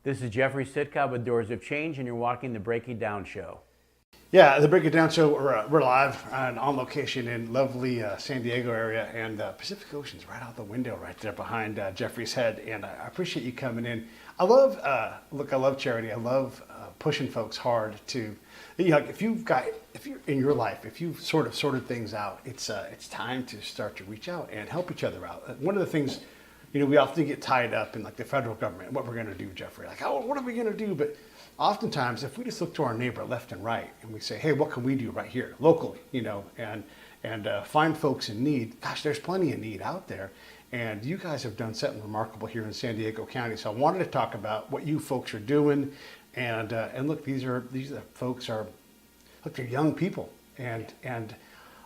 This is Jeffrey Sitcov with Doors of Change, and you're watching the Breaking Down Show. Yeah, the Break It Down Show, we're live and on location in lovely San Diego area, and Pacific Ocean's right out the window right there behind Jeffrey's head, and I appreciate you coming in. I love, I love charity. I love pushing folks hard to, like if you're in your life, if you've sort of sorted things out, it's time to start to reach out and help each other out. One of the things, we often get tied up in like the federal government, what we're going to do, Jeffrey, like, oh, what are we going to do? But oftentimes, if we just look to our neighbor left and right and we say, hey, what can we do right here locally, and find folks in need, gosh, there's plenty of need out there. And you guys have done something remarkable here in San Diego County. So I wanted to talk about what you folks are doing. And look, these folks are, look, they're young people. And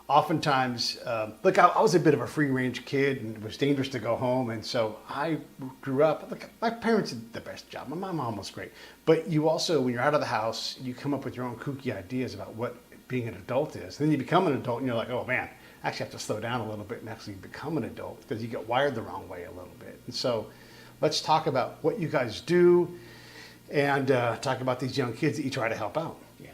oftentimes, look, I was a bit of a free range kid and it was dangerous to go home. And so I grew up, look, my parents did the best job. My mom was great. But you also, when you're out of the house, you come up with your own kooky ideas about what being an adult is. Then you become an adult and you're like, oh man, I actually have to slow down a little bit and actually become an adult because you get wired the wrong way a little bit. And so let's talk about what you guys do and talk about these young kids that you try to help out. Yeah.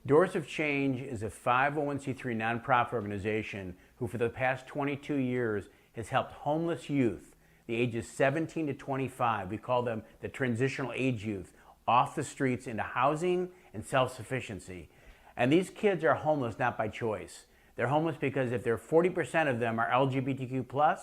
Doors of Change is a 501c3 nonprofit organization who for the past 22 years has helped homeless youth, the ages 17 to 25, we call them the transitional age youth, off the streets into housing and self-sufficiency. And these kids are homeless not by choice. They're homeless because if 40% of them are LGBTQ+,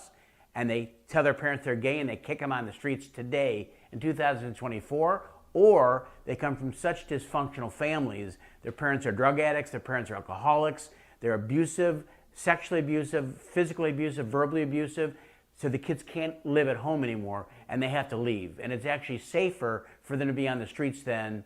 and they tell their parents they're gay and they kick them on the streets today in 2024, or they come from such dysfunctional families, their parents are drug addicts, their parents are alcoholics, they're abusive, sexually abusive, physically abusive, verbally abusive, so the kids can't live at home anymore and they have to leave. And it's actually safer for them to be on the streets than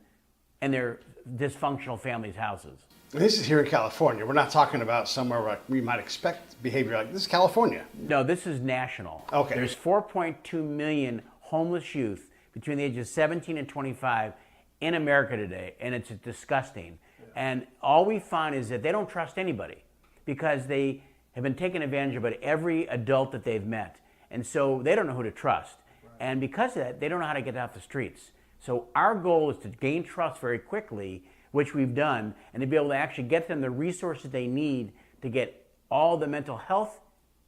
in their dysfunctional families' houses. And this is here in California. We're not talking about somewhere where we might expect behavior like this is California. No, this is national. Okay. There's 4.2 million homeless youth between the ages 17 and 25 in America today, and it's disgusting. Yeah. And all we find is that they don't trust anybody because they have been taken advantage of by every adult that they've met. And so they don't know who to trust. Right. And because of that, they don't know how to get off the streets. So our goal is to gain trust very quickly, which we've done, and to be able to actually get them the resources they need to get all the mental health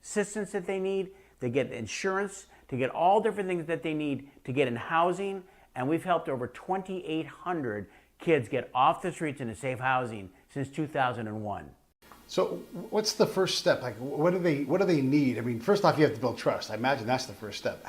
assistance that they need, to get insurance, to get all different things that they need to get in housing. And we've helped over 2,800 kids get off the streets into safe housing since 2001. So what's the first step? Like, what do they need? I mean, first off, you have to build trust. I imagine that's the first step.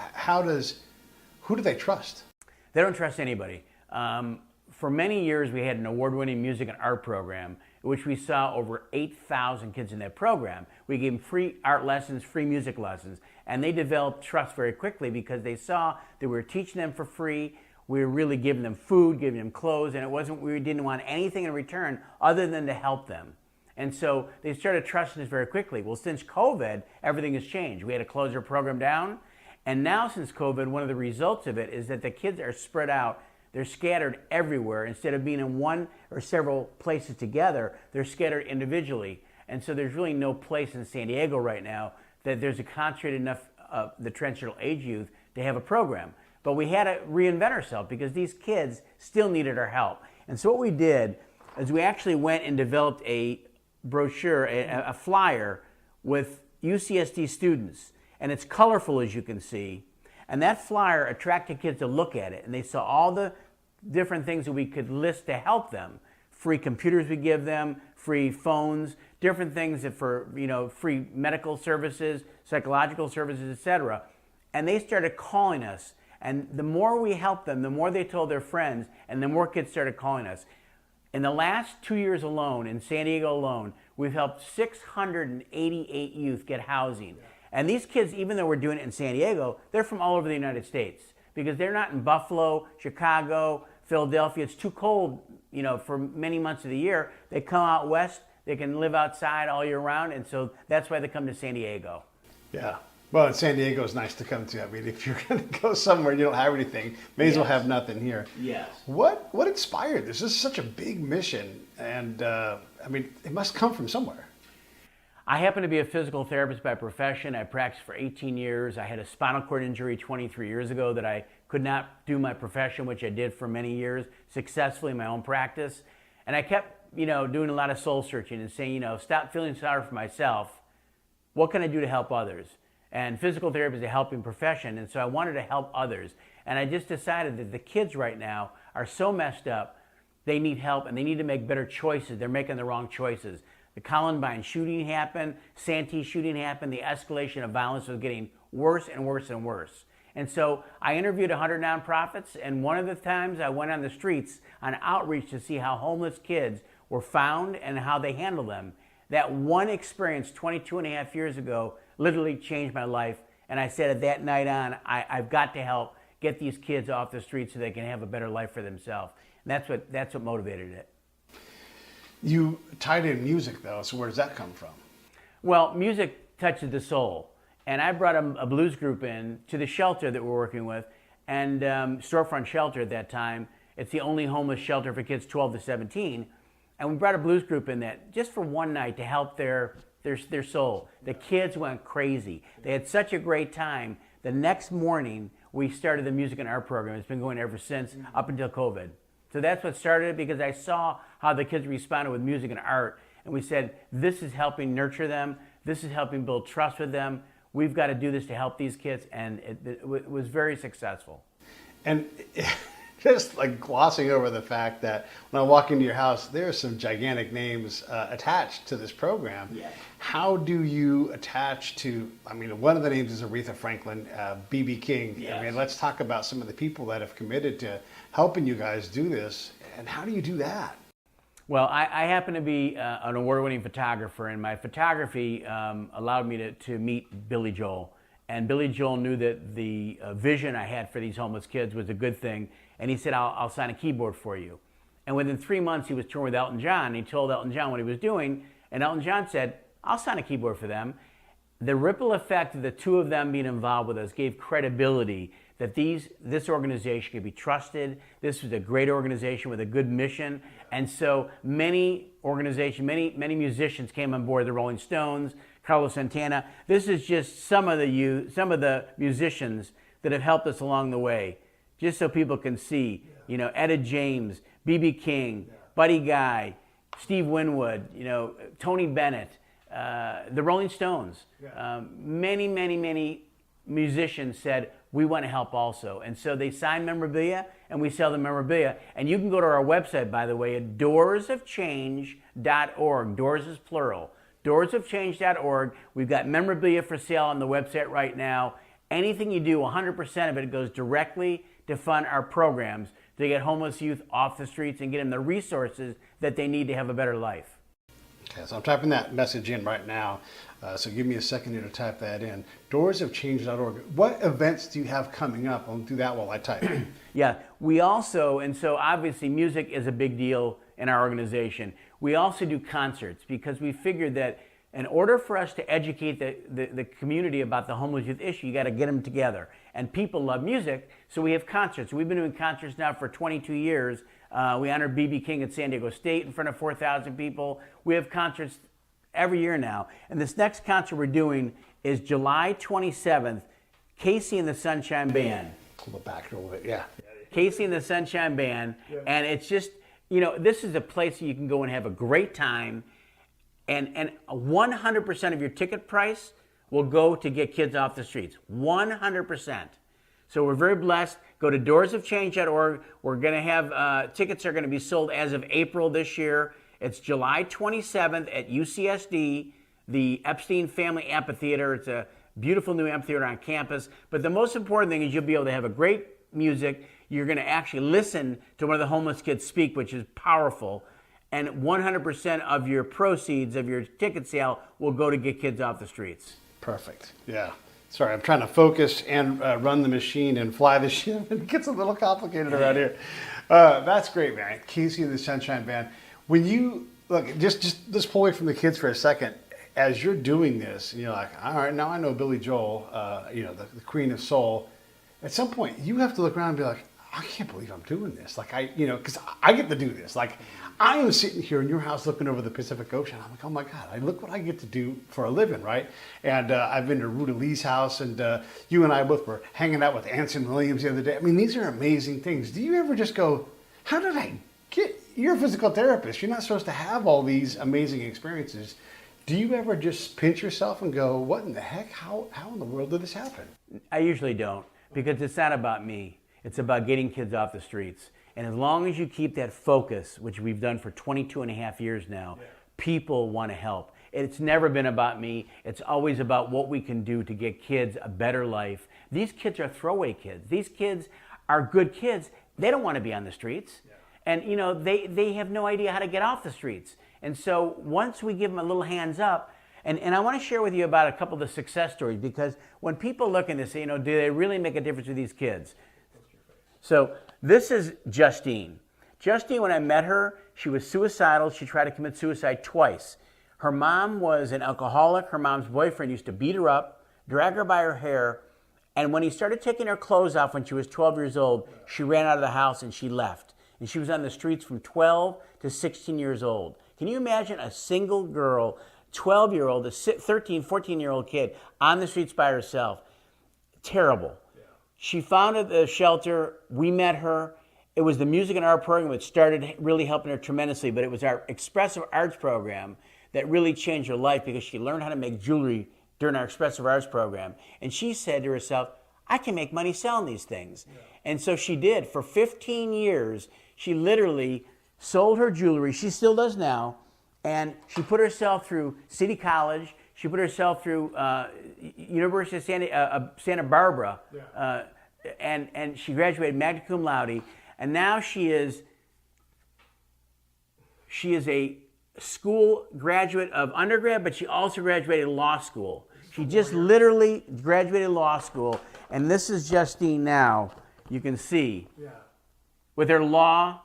Who do they trust? They don't trust anybody. For many years, we had an award-winning music and art program, in which we saw over 8,000 kids in that program. We gave them free art lessons, free music lessons, and they developed trust very quickly because they saw that we were teaching them for free, we were really giving them food, giving them clothes, and we didn't want anything in return other than to help them. And so they started trusting us very quickly. Well, since COVID, everything has changed. We had to close our program down, and now since COVID, one of the results of it is that the kids are spread out. They're scattered everywhere. Instead of being in one or several places together, they're scattered individually. And so there's really no place in San Diego right now that there's a concentrated enough of the transitional age youth to have a program. But we had to reinvent ourselves because these kids still needed our help. And so what we did is we actually went and developed a brochure, a flyer with UCSD students. And it's colorful, as you can see. And that flyer attracted kids to look at it. And they saw all the different things that we could list to help them. Free computers we give them, free phones, different things that for, free medical services, psychological services, etc. And they started calling us. And the more we helped them, the more they told their friends, and the more kids started calling us. In the last 2 years alone, in San Diego alone, we've helped 688 youth get housing. And these kids, even though we're doing it in San Diego, they're from all over the United States because they're not in Buffalo, Chicago, Philadelphia. It's too cold, for many months of the year. They come out west, they can live outside all year round, and so that's why they come to San Diego. Yeah. Well, and San Diego is nice to come to. I mean, if you're going to go somewhere and you don't have anything, may as well have nothing here. Yes. What inspired this? This is such a big mission, and it must come from somewhere. I happen to be a physical therapist by profession. I practiced for 18 years. I had a spinal cord injury 23 years ago that I could not do my profession, which I did for many years successfully in my own practice. And I kept, doing a lot of soul searching and saying, stop feeling sorry for myself. What can I do to help others? And physical therapy is a helping profession, and so I wanted to help others. And I just decided that the kids right now are so messed up, they need help and they need to make better choices. They're making the wrong choices. The Columbine shooting happened, Santee shooting happened, the escalation of violence was getting worse and worse and worse. And so I interviewed 100 nonprofits, and one of the times I went on the streets on outreach to see how homeless kids were found and how they handle them. That one experience 22 and a half years ago literally changed my life. And I said at that night on, I've got to help get these kids off the streets so they can have a better life for themselves. And that's what motivated it. You tied in music, though, so where does that come from? Well, music touches the soul. And I brought a blues group in to the shelter that we're working with, and Storefront Shelter at that time. It's the only homeless shelter for kids 12 to 17. And we brought a blues group in that just for one night to help their soul. The kids went crazy. They had such a great time. The next morning, we started the music and art program. It's been going ever since, up until COVID. So that's what started it, because I saw how the kids responded with music and art. And we said, this is helping nurture them. This is helping build trust with them. We've got to do this to help these kids. And it was very successful. And just like glossing over the fact that when I walk into your house, there are some gigantic names attached to this program. Yeah. How do you attach to, one of the names is Aretha Franklin, B.B. King. Yes. Let's talk about some of the people that have committed to helping you guys do this. And how do you do that? Well, I happen to be an award-winning photographer, and my photography allowed me to meet Billy Joel. And Billy Joel knew that the vision I had for these homeless kids was a good thing, and he said, I'll sign a keyboard for you. And within 3 months, he was touring with Elton John, and he told Elton John what he was doing, and Elton John said, I'll sign a keyboard for them. The ripple effect of the two of them being involved with us gave credibility that this organization could be trusted. This was a great organization with a good mission. And so many organizations, many musicians came on board, the Rolling Stones, Carlos Santana. This is just some of the musicians that have helped us along the way, just so people can see, Etta James, B.B. King, Buddy Guy, Steve Winwood, Tony Bennett, the Rolling Stones. Many musicians said, we want to help also. And so they sign memorabilia, and we sell the memorabilia. And you can go to our website, by the way, at doorsofchange.org. Doors is plural. Doorsofchange.org. We've got memorabilia for sale on the website right now. Anything you do, 100% of it goes directly to fund our programs to get homeless youth off the streets and get them the resources that they need to have a better life. Okay, so I'm typing that message in right now. So give me a second here to type that in. Doorsofchange.org. What events do you have coming up? I'll do that while I type. Yeah, we also, and so obviously music is a big deal in our organization. We also do concerts, because we figured that in order for us to educate the community about the homeless youth issue, you got to get them together. And people love music, so we have concerts. We've been doing concerts now for 22 years. We honored B.B. King at San Diego State in front of 4,000 people. We have concerts every year now. And this next concert we're doing is July 27th, Casey and the Sunshine Band. Pull it back a little bit, yeah. Casey and the Sunshine Band. Yeah. And it's just, this is a place that you can go and have a great time. And 100% of your ticket price will go to get kids off the streets. 100%. So we're very blessed. Go to doorsofchange.org. We're going to have, tickets are going to be sold as of April this year. It's July 27th at UCSD, the Epstein Family Amphitheater. It's a beautiful new amphitheater on campus. But the most important thing is you'll be able to have a great music. You're going to actually listen to one of the homeless kids speak, which is powerful. And 100% of your proceeds of your ticket sale will go to get kids off the streets. Perfect. Yeah. Sorry, I'm trying to focus and run the machine and fly the ship. It gets a little complicated around here. That's great, man. Casey and the Sunshine Band. When you look, just let's pull away from the kids for a second. As you're doing this, and you're like, all right, now I know Billy Joel, the Queen of Soul. At some point, you have to look around and be like, I can't believe I'm doing this. Like because I get to do this. Like I am sitting here in your house looking over the Pacific Ocean. I'm like, oh my God, look what I get to do for a living, right? And I've been to Ruta Lee's house, and you and I both were hanging out with Anson Williams the other day. I mean, these are amazing things. Do you ever just go, how did I get, you're a physical therapist. You're not supposed to have all these amazing experiences. Do you ever just pinch yourself and go, what in the heck? How in the world did this happen? I usually don't, because it's not about me. It's about getting kids off the streets. And as long as you keep that focus, which we've done for 22 and a half years now, people want to help. It's never been about me. It's always about what we can do to get kids a better life. These kids are throwaway kids. These kids are good kids. They don't want to be on the streets. And they have no idea how to get off the streets. And so once we give them a little hands up, and I want to share with you about a couple of the success stories, because when people look at this, do they really make a difference with these kids? So this is Justine. Justine, when I met her, she was suicidal. She tried to commit suicide twice. Her mom was an alcoholic. Her mom's boyfriend used to beat her up, drag her by her hair, and when he started taking her clothes off when she was 12 years old, she ran out of the house and she left. And she was on the streets from 12 to 16 years old. Can you imagine a single girl, 12-year-old, a 13, 14-year-old kid on the streets by herself? Terrible. She founded the shelter. We met her. It was the music and art program which started really helping her tremendously, but it was our expressive arts program that really changed her life, because she learned how to make jewelry during our expressive arts program. And she said to herself, I can make money selling these things. And so she did. For 15 years, she literally sold her jewelry. She still does now. And she put herself through City College. She put herself through University of Santa Barbara, and she graduated magna cum laude. And now she is a school graduate of undergrad, but she also graduated law school. She just literally graduated law school, and this is Justine now. You can see with her law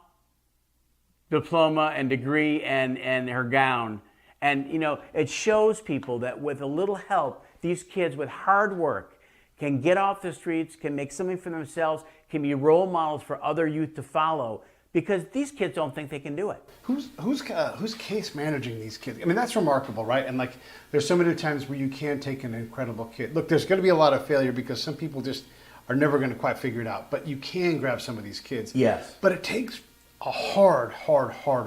diploma and degree and her gown. And, it shows people that with a little help, these kids with hard work can get off the streets, can make something for themselves, can be role models for other youth to follow, because these kids don't think they can do it. Who's case managing these kids? I mean, that's remarkable, right? And there's so many times where you can take an incredible kid. Look, there's going to be a lot of failure because some people just are never going to quite figure it out. But you can grab some of these kids. Yes. But it takes a hard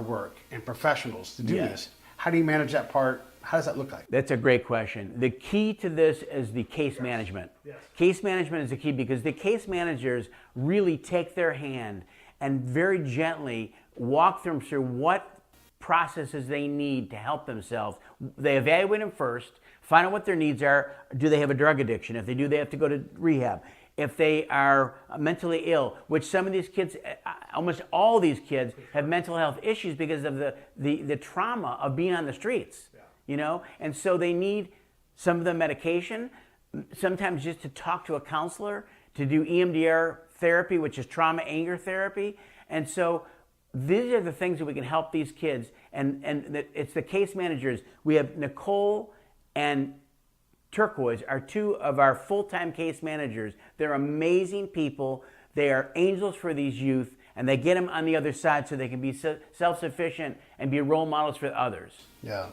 work and professionals to do this. How do you manage that part? How does that look like? That's a great question. The key to this is the case management. Yes. Case management is the key, because the case managers really take their hand and very gently walk them through what processes they need to help themselves. They evaluate them first, find out what their needs are. Do they have a drug addiction? If they do, they have to go to rehab. If they are mentally ill, which some of these kids, almost all these kids, have mental health issues because of the trauma of being on the streets, And so they need some of the medication, sometimes just to talk to a counselor, to do EMDR therapy, which is trauma anger therapy. And so these are the things that we can help these kids. And it's the case managers. We have Nicole and Turquoise are two of our full-time case managers. They're amazing people. They are angels for these youth, and they get them on the other side so they can be self-sufficient and be role models for others. Yeah.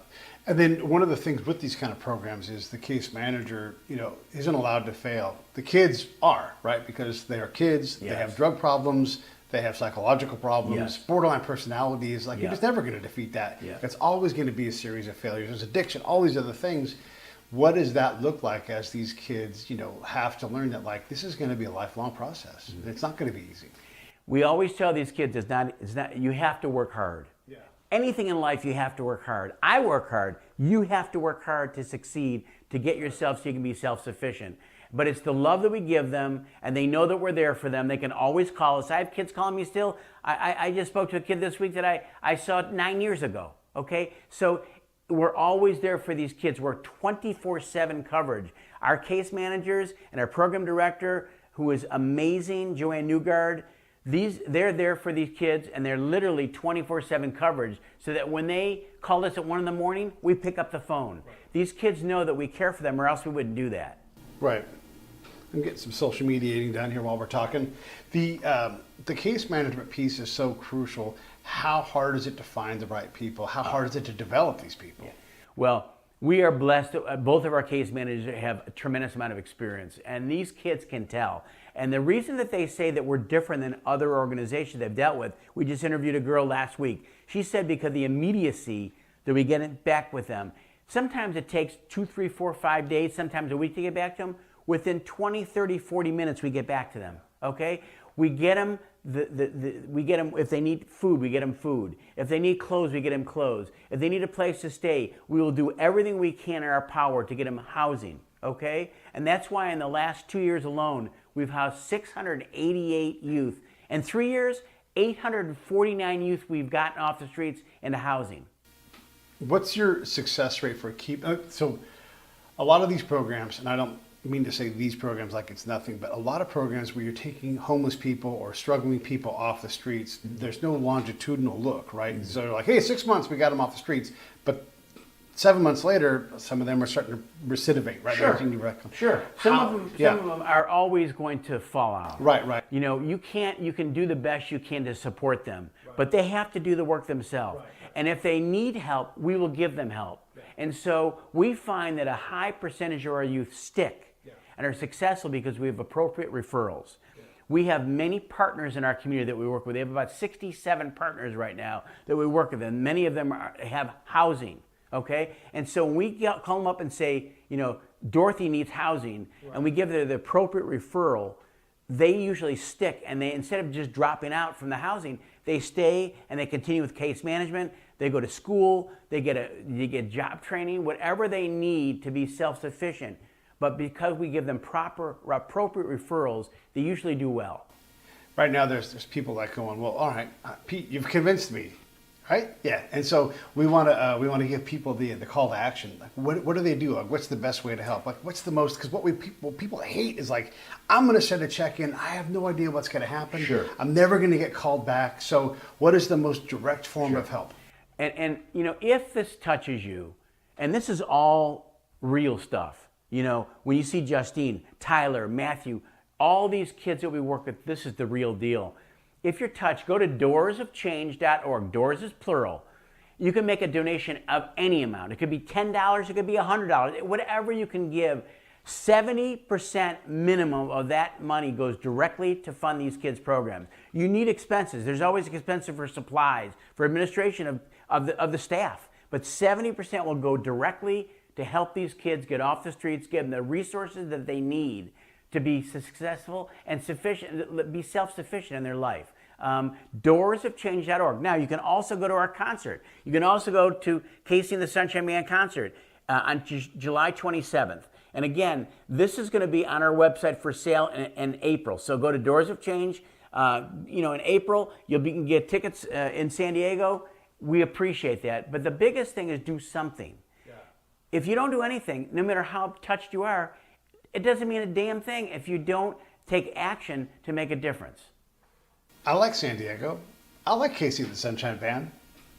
And then one of the things with these kind of programs is the case manager, isn't allowed to fail. The kids are, right? Because they are kids. Yes. They have drug problems. They have psychological problems, yes. Borderline personalities. You're just never going to defeat that. Yeah. It's always going to be a series of failures. There's addiction, all these other things. What does that look like as these kids, have to learn that this is going to be a lifelong process. Mm-hmm. It's not going to be easy. We always tell these kids it's not. You have to work hard. Yeah. Anything in life, you have to work hard. I work hard. You have to work hard to succeed, to get yourself so you can be self-sufficient. But it's the love that we give them, and they know that we're there for them. They can always call us. I have kids calling me still. I just spoke to a kid this week that I saw 9 years ago. Okay, so we're always there for these kids. We're 24/7 coverage. Our case managers and our program director, who is amazing, Joanne Newgard, they're there for these kids, and they're literally 24/7 coverage, so that when they call us at 1 a.m, we pick up the phone. Right. These kids know that we care for them, or else we wouldn't do that. Right. I'm getting some social mediating done here while we're talking. The case management piece is so crucial. How hard is it to find the right people? How hard is it to develop these people? Yeah. Well, we are blessed. Both of our case managers have a tremendous amount of experience, and these kids can tell. And the reason that they say that we're different than other organizations they've dealt with, we just interviewed a girl last week. She said because the immediacy that we get it back with them, sometimes it takes 2, 3, 4, 5 days, sometimes a week to get back to them. Within 20, 30, 40 minutes, we get back to them, okay? We get them, we get them, if they need food, we get them food. If they need clothes, we get them clothes. If they need a place to stay, we will do everything we can in our power to get them housing, okay? And that's why in the last 2 years alone, we've housed 688 youth. In 3 years, 849 youth we've gotten off the streets into housing. What's your success rate for so a lot of these programs, and I don't mean to say these programs like it's nothing, but a lot of programs where you're taking homeless people or struggling people off the streets, there's no longitudinal look, right? Mm-hmm. So they're like, hey, 6 months, we got them off the streets. But 7 months later, some of them are starting to recidivate, right? Sure. Sure. Some of them are always going to fall out. Right. You know, you can do the best you can to support them, but they have to do the work themselves. Right. And if they need help, we will give them help. Right. And so we find that a high percentage of our youth stick and are successful because we have appropriate referrals. Yeah. We have many partners in our community that we work with. We have about 67 partners right now that we work with, and many of them have housing, okay? And so when we call them up and say, you know, Dorothy needs housing, right, and we give her the appropriate referral, they usually stick, and they, instead of just dropping out from the housing, they stay and they continue with case management. They go to school, they get job training, whatever they need to be self-sufficient. But because we give them appropriate referrals, they usually do well. Right now, there's people like going, well, all right, Pete, you've convinced me, right? Yeah, and so we want to give people the call to action. Like, what do they do? Like, what's the best way to help? Like, what's the most? Because what people hate is like, I'm going to send a check in. I have no idea what's going to happen. Sure. I'm never going to get called back. So, what is the most direct form of help? And you know, if this touches you, and this is all real stuff. You know, when you see Justine, Tyler, Matthew, all these kids that we work with, this is the real deal. If you're touched, go to doorsofchange.org. Doors is plural. You can make a donation of any amount. It could be $10, it could be $100, whatever you can give. 70% minimum of that money goes directly to fund these kids' programs. You need expenses. There's always expenses for supplies, for administration of the staff. But 70% will go directly to help these kids get off the streets, give them the resources that they need to be successful and sufficient, be self-sufficient in their life. Doorsofchange.org. Now, you can also go to our concert. You can also go to Casey and the Sunshine Man concert on July 27th. And again, this is going to be on our website for sale in April. So go to Doors of Change. You know, in April, you can get tickets in San Diego. We appreciate that. But the biggest thing is do something. If you don't do anything, no matter how touched you are, it doesn't mean a damn thing if you don't take action to make a difference. I like San Diego. I like Casey the Sunshine Band.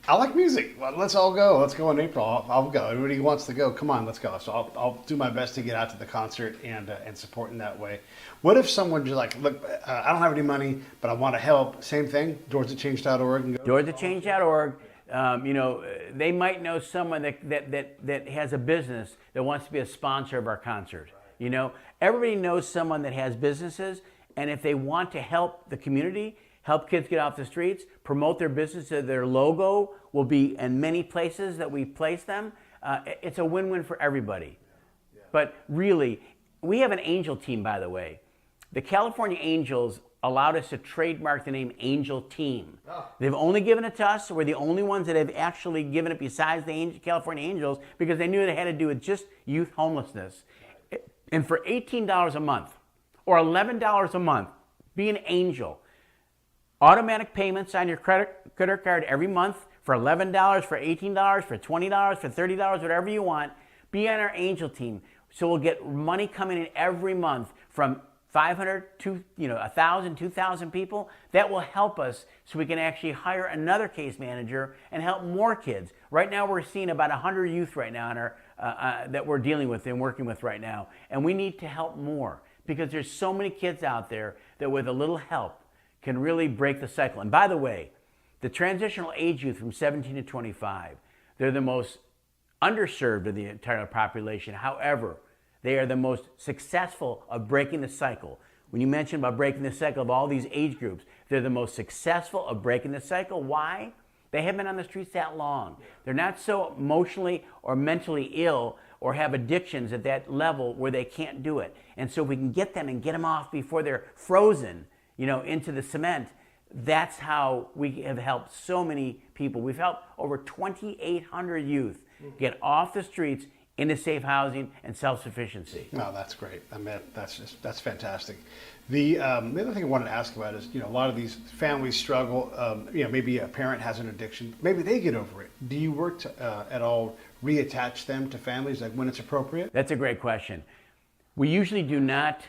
I like music. Well, let's all go. Let's go in April. I'll go. Everybody wants to go. Come on, let's go. So I'll do my best to get out to the concert and support in that way. What if someone just like, look, I don't have any money, but I want to help. Same thing, doorsofchange.org. Doorsofchange.org. You know, they might know someone that has a business that wants to be a sponsor of our concert. Right. You know, everybody knows someone that has businesses, and if they want to help the community, help kids get off the streets, promote their business, their logo will be in many places that we place them. It's a win-win for everybody. Yeah. But really, we have an angel team, by the way. The California Angels allowed us to trademark the name Angel Team. Oh. They've only given it to us, so we're the only ones that have actually given it besides the California Angels because they knew they had to do with just youth homelessness. And for $18 a month or $11 a month, be an angel. Automatic payments on your credit card every month for $11, for $18, for $20, for $30, whatever you want. Be on our Angel Team. So we'll get money coming in every month from 500 to 1,000, 2,000 people. That will help us so we can actually hire another case manager and help more kids. Right now we're seeing about 100 youth right now in our, that we're dealing with and working with right now. And we need to help more because there's so many kids out there that with a little help can really break the cycle. And by the way, the transitional age youth from 17 to 25, they're the most underserved of the entire population. However, they are the most successful of breaking the cycle. When you mentioned about breaking the cycle of all these age groups, they're the most successful of breaking the cycle. Why? They haven't been on the streets that long. They're not so emotionally or mentally ill or have addictions at that level where they can't do it. And so if we can get them and get them off before they're frozen, into the cement, that's how we have helped so many people. We've helped over 2,800 youth get off the streets into safe housing and self-sufficiency. No, that's great. I mean, that's fantastic. The other thing I wanted to ask about is, a lot of these families struggle. Maybe a parent has an addiction. Maybe they get over it. Do you work to, at all reattach them to families, like when it's appropriate? That's a great question. We usually do not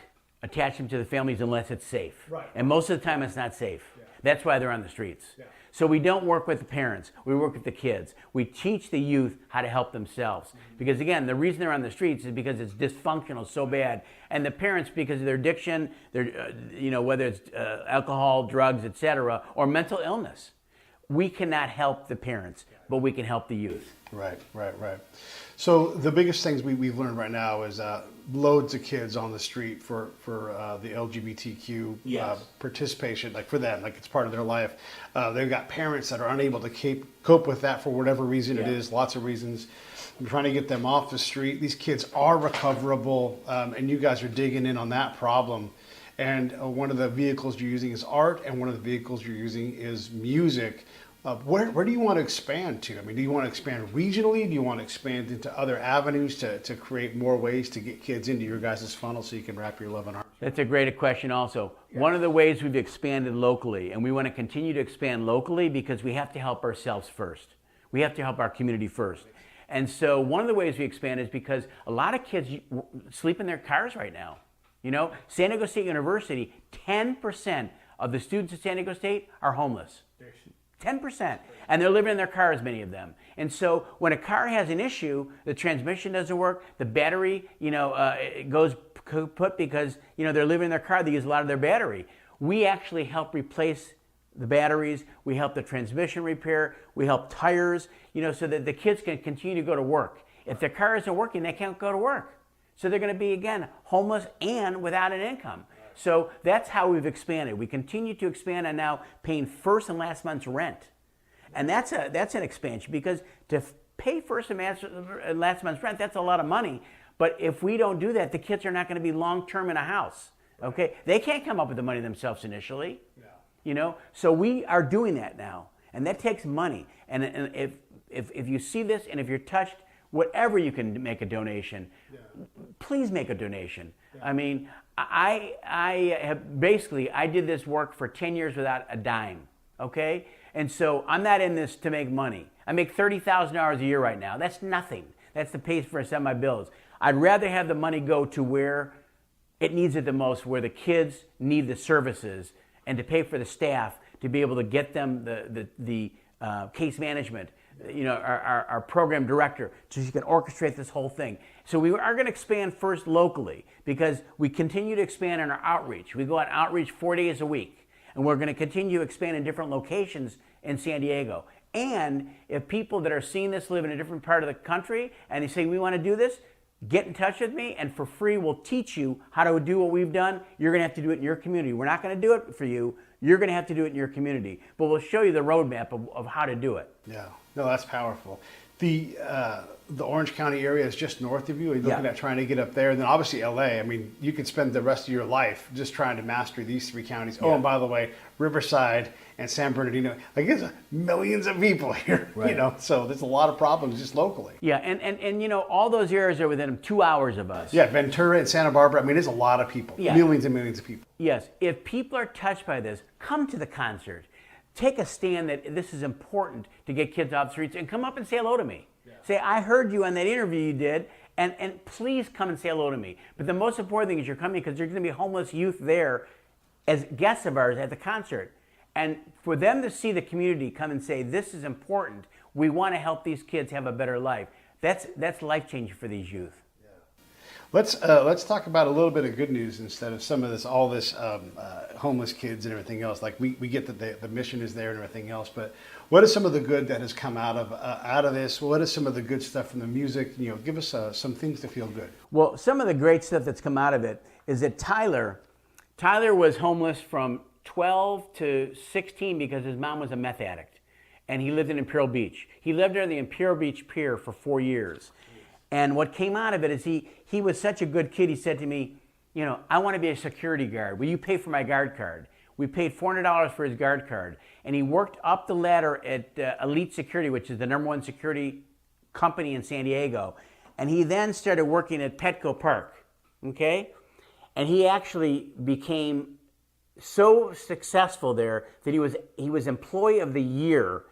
attach them to the families unless it's safe. Right. And most of the time it's not safe. Yeah. That's why they're on the streets. Yeah. So we don't work with the parents, we work with the kids. We teach the youth how to help themselves. Because again, the reason they're on the streets is because it's dysfunctional so bad. And the parents, because of their addiction, whether it's alcohol, drugs, etc., or mental illness, we cannot help the parents, but we can help the youth. Right. So the biggest things we've learned right now is loads of kids on the street for the LGBTQ participation, like for them, like it's part of their life. They've got parents that are unable to cope with that for whatever reason it is, lots of reasons. I'm trying to get them off the street. These kids are recoverable, and you guys are digging in on that problem. And one of the vehicles you're using is art, and one of the vehicles you're using is music. Where do you want to expand to? I mean, do you want to expand regionally? Do you want to expand into other avenues to create more ways to get kids into your guys' funnel so you can wrap your love in arms? That's a great question also. Yeah. One of the ways we've expanded locally, and we want to continue to expand locally because we have to help ourselves first. We have to help our community first. And so one of the ways we expand is because a lot of kids sleep in their cars right now. San Diego State University, 10% of the students at San Diego State are homeless. 10%. And they're living in their cars, many of them. And so when a car has an issue, the transmission doesn't work, the battery, it goes kaput because, they're living in their car, they use a lot of their battery. We actually help replace the batteries, we help the transmission repair, we help tires, so that the kids can continue to go to work. If their car isn't working, they can't go to work. So they're going to be, again, homeless and without an income. So that's how we've expanded. We continue to expand and now paying first and last month's rent. And that's an expansion because to pay first and last month's rent, that's a lot of money. But if we don't do that, the kids are not going to be long-term in a house. Okay? They can't come up with the money themselves initially. Yeah. So we are doing that now. And that takes money. And if you see this and if you're touched, whatever you can make a donation, please make a donation. Yeah. I mean, I did this work for 10 years without a dime, okay? And so I'm not in this to make money. I make $30,000 a year right now. That's nothing. That's the pay for some of my bills. I'd rather have the money go to where it needs it the most, where the kids need the services, and to pay for the staff to be able to get them the case management, our program director, so she can orchestrate this whole thing. So we are going to expand first locally because we continue to expand in our outreach. We go out outreach 4 days a week, and we're going to continue to expand in different locations in San Diego. And if people that are seeing this live in a different part of the country and they say, we want to do this, get in touch with me, and for free we'll teach you how to do what we've done. You're going to have to do it in your community. We're not going to do it for you. You're going to have to do it in your community. But we'll show you the roadmap of how to do it. Yeah, no, that's powerful. The Orange County area is just north of you. Are you looking at trying to get up there? And then obviously LA. I mean, you could spend the rest of your life just trying to master these three counties. Yeah. Oh, and by the way, Riverside and San Bernardino, like there's millions of people here, right. So there's a lot of problems just locally. Yeah, and all those areas are within 2 hours of us. Yeah, Ventura and Santa Barbara, I mean, there's a lot of people, millions and millions of people. Yes, if people are touched by this, come to the concert. Take a stand that this is important to get kids off the streets and come up and say hello to me. Yeah. Say, I heard you on that interview you did, and please come and say hello to me. But the most important thing is you're coming because there's going to be homeless youth there as guests of ours at the concert. And for them to see the community come and say, this is important, we want to help these kids have a better life, that's life-changing for these youth. Let's talk about a little bit of good news instead of some of this, all this homeless kids and everything else. Like we get that the mission is there and everything else, but what is some of the good that has come out of this? What is some of the good stuff from the music? Give us some things to feel good. Well, some of the great stuff that's come out of it is that Tyler was homeless from 12 to 16 because his mom was a meth addict, and he lived in Imperial Beach. He lived near the Imperial Beach Pier for 4 years. And what came out of it is he was such a good kid. He said to me, I want to be a security guard. Will you pay for my guard card? We paid $400 for his guard card. And he worked up the ladder at Elite Security, which is the #1 security company in San Diego. And he then started working at Petco Park, okay? And he actually became so successful there that he was Employee of the Year.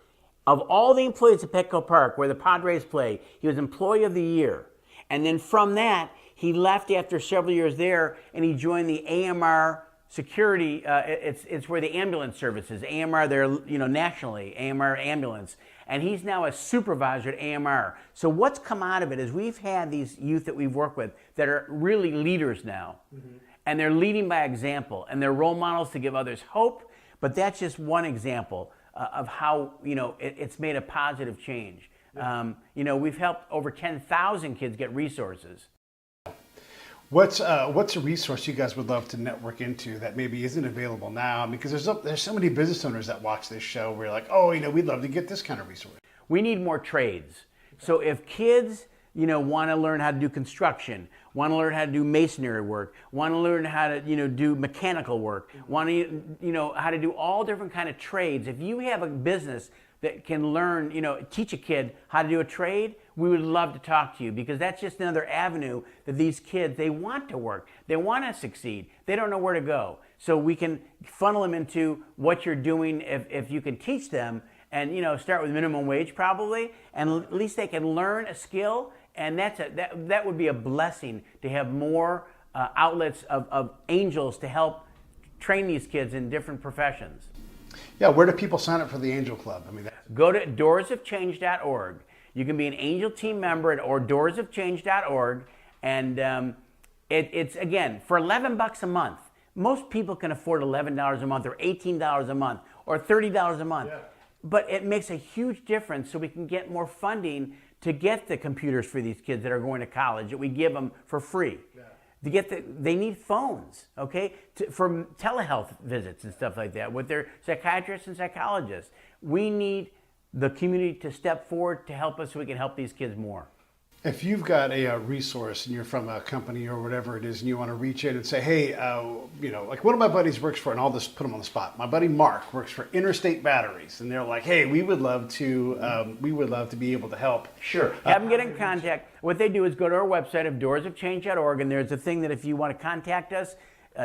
Of all the employees at Petco Park, where the Padres play, he was Employee of the Year. And then from that, he left after several years there, and he joined the AMR security. It's where the ambulance services, AMR, they're nationally, AMR ambulance. And he's now a supervisor at AMR. So what's come out of it is we've had these youth that we've worked with that are really leaders now. Mm-hmm. And they're leading by example, and they're role models to give others hope. But that's just one example of how it's made a positive change. Yeah. We've helped over 10,000 kids get resources. What's a resource you guys would love to network into that maybe isn't available now? Because there's so many business owners that watch this show where you're like, we'd love to get this kind of resource. We need more trades. So if kids want to learn how to do construction, want to learn how to do masonry work, want to learn how to do mechanical work, want to how to do all different kind of trades. If you have a business that can learn, teach a kid how to do a trade, we would love to talk to you, because that's just another avenue that these kids, they want to work, they want to succeed, they don't know where to go. So we can funnel them into what you're doing if you can teach them, and start with minimum wage probably, and at least they can learn a skill. And that would be a blessing to have more outlets of angels to help train these kids in different professions. Yeah, where do people sign up for the Angel Club? Go to doorsofchange.org. You can be an Angel team member at doorsofchange.org, and it's again for $11 a month. Most people can afford $11 a month, or $18 a month, or $30 a month. Yeah. But it makes a huge difference, so we can get more funding to get the computers for these kids that are going to college that we give them for free. Yeah. They need phones, okay, for telehealth visits and stuff like that with their psychiatrists and psychologists. We need the community to step forward to help us so we can help these kids more. If you've got a resource and you're from a company or whatever it is, and you want to reach in and say, hey, like one of my buddies works for, and I'll just put him on the spot. My buddy Mark works for Interstate Batteries, and they're like, hey, we would love to be able to help. Sure. Have them get in contact. What they do is go to our website of doorsofchange.org, and there's a thing that if you want to contact us,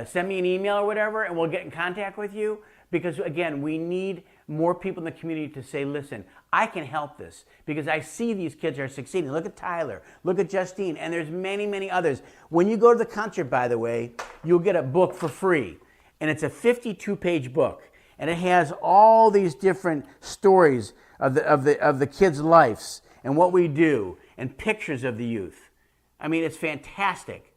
send me an email or whatever, and we'll get in contact with you. Because again, we need more people in the community to say, listen, I can help this, because I see these kids are succeeding. Look at Tyler, look at Justine, and there's many, many others. When you go to the concert, by the way, you'll get a book for free, and it's a 52-page book, and it has all these different stories of the kids' lives and what we do, and pictures of the youth. I mean, it's fantastic.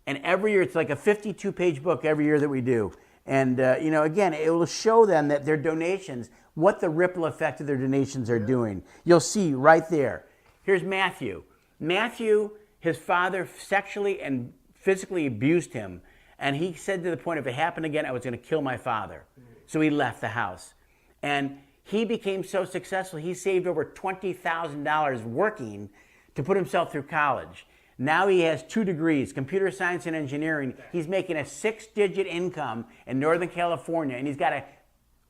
And every year, it's like a 52-page book every year that we do. And, again, it will show them that their donations, what the ripple effect of their donations are doing. You'll see right there. Here's Matthew. Matthew, his father sexually and physically abused him. And he said to the point, if it happened again, I was going to kill my father. So he left the house. And he became so successful, he saved over $20,000 working to put himself through college. Now he has 2 degrees, computer science and engineering. He's making a 6-digit income in Northern California, and he's got a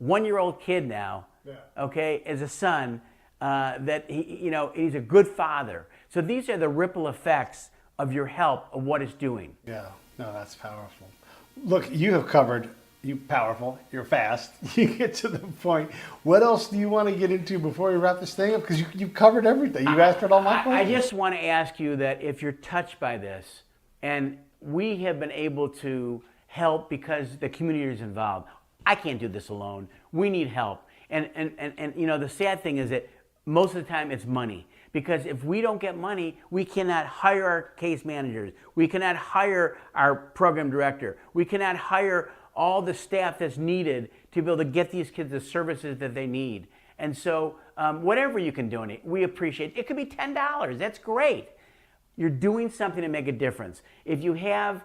1-year-old kid now, okay, as a son, that he's a good father. So these are the ripple effects of your help of what it's doing. Yeah, no, that's powerful. Look, you have covered, you're powerful, you're fast, you get to the point. What else do you want to get into before we wrap this thing up? Because you've covered everything. You've answered all my questions. I just want to ask you that if you're touched by this, and we have been able to help because the community is involved. I can't do this alone. We need help. And the sad thing is that most of the time it's money. Because if we don't get money, we cannot hire our case managers. We cannot hire our program director. We cannot hire all the staff that's needed to be able to get these kids the services that they need. And so whatever you can donate, we appreciate. It could be $10. That's great. You're doing something to make a difference. If you have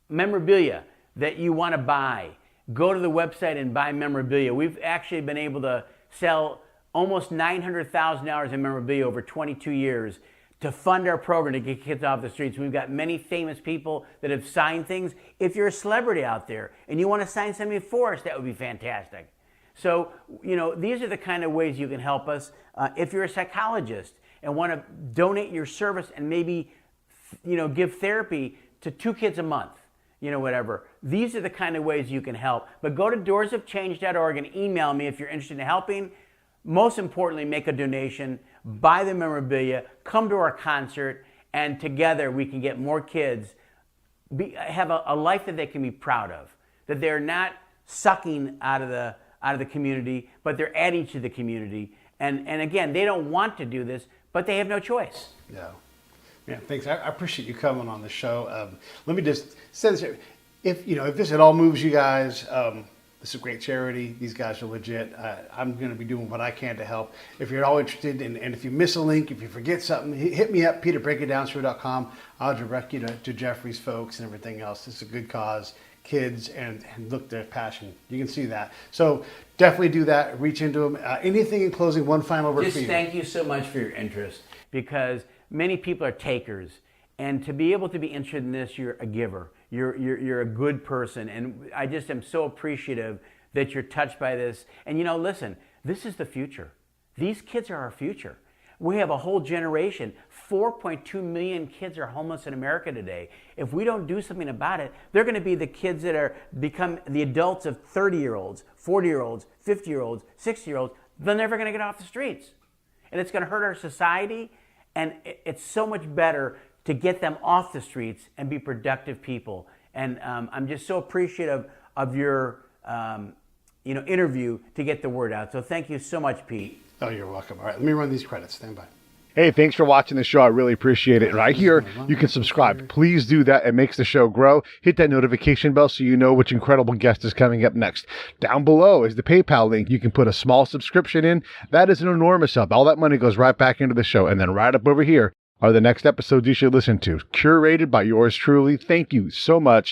memorabilia that you want to buy, go to the website and buy memorabilia. We've actually been able to sell almost $900,000 in memorabilia over 22 years to fund our program to get kids off the streets. We've got many famous people that have signed things. If you're a celebrity out there and you want to sign something for us, that would be fantastic. So, these are the kind of ways you can help us. If you're a psychologist and want to donate your service and maybe, give therapy to 2 kids a month, whatever. These are the kind of ways you can help. But go to doorsofchange.org and email me if you're interested in helping. Most importantly, make a donation, buy the memorabilia, come to our concert, and together we can get more kids have a life that they can be proud of, that they're not sucking out of the community, but they're adding to the community. And again, they don't want to do this, but they have no choice. Yeah. Yeah, thanks. I appreciate you coming on the show. Let me just say this here. If this at all moves you guys, this is a great charity. These guys are legit. I'm going to be doing what I can to help. If you're at all interested, and if you miss a link, if you forget something, hit me up, peterbreakitdownshow.com. I'll direct you to Jeffrey's folks and everything else. It's a good cause. Kids and look, their passion. You can see that. So definitely do that. Reach into them. Anything in closing, one final word for you. Thank you so much for your interest, because many people are takers. And to be able to be interested in this, you're a giver. You're a good person. And I just am so appreciative that you're touched by this. And listen, this is the future. These kids are our future. We have a whole generation. 4.2 million kids are homeless in America today. If we don't do something about it, they're going to be the kids that become the adults of 30-year-olds, 40-year-olds, 50-year-olds, 60-year-olds. They're never going to get off the streets. And it's going to hurt our society. And it's so much better to get them off the streets and be productive people. And I'm just so appreciative of your interview to get the word out. So thank you so much, Pete. Oh, you're welcome. All right, let me run these credits. Stand by. Hey, thanks for watching the show. I really appreciate it. Right here, you can subscribe. Please do that. It makes the show grow. Hit that notification bell so you know which incredible guest is coming up next. Down below is the PayPal link. You can put a small subscription in. That is an enormous help. All that money goes right back into the show. And then right up over here are the next episodes you should listen to, curated by yours truly. Thank you so much.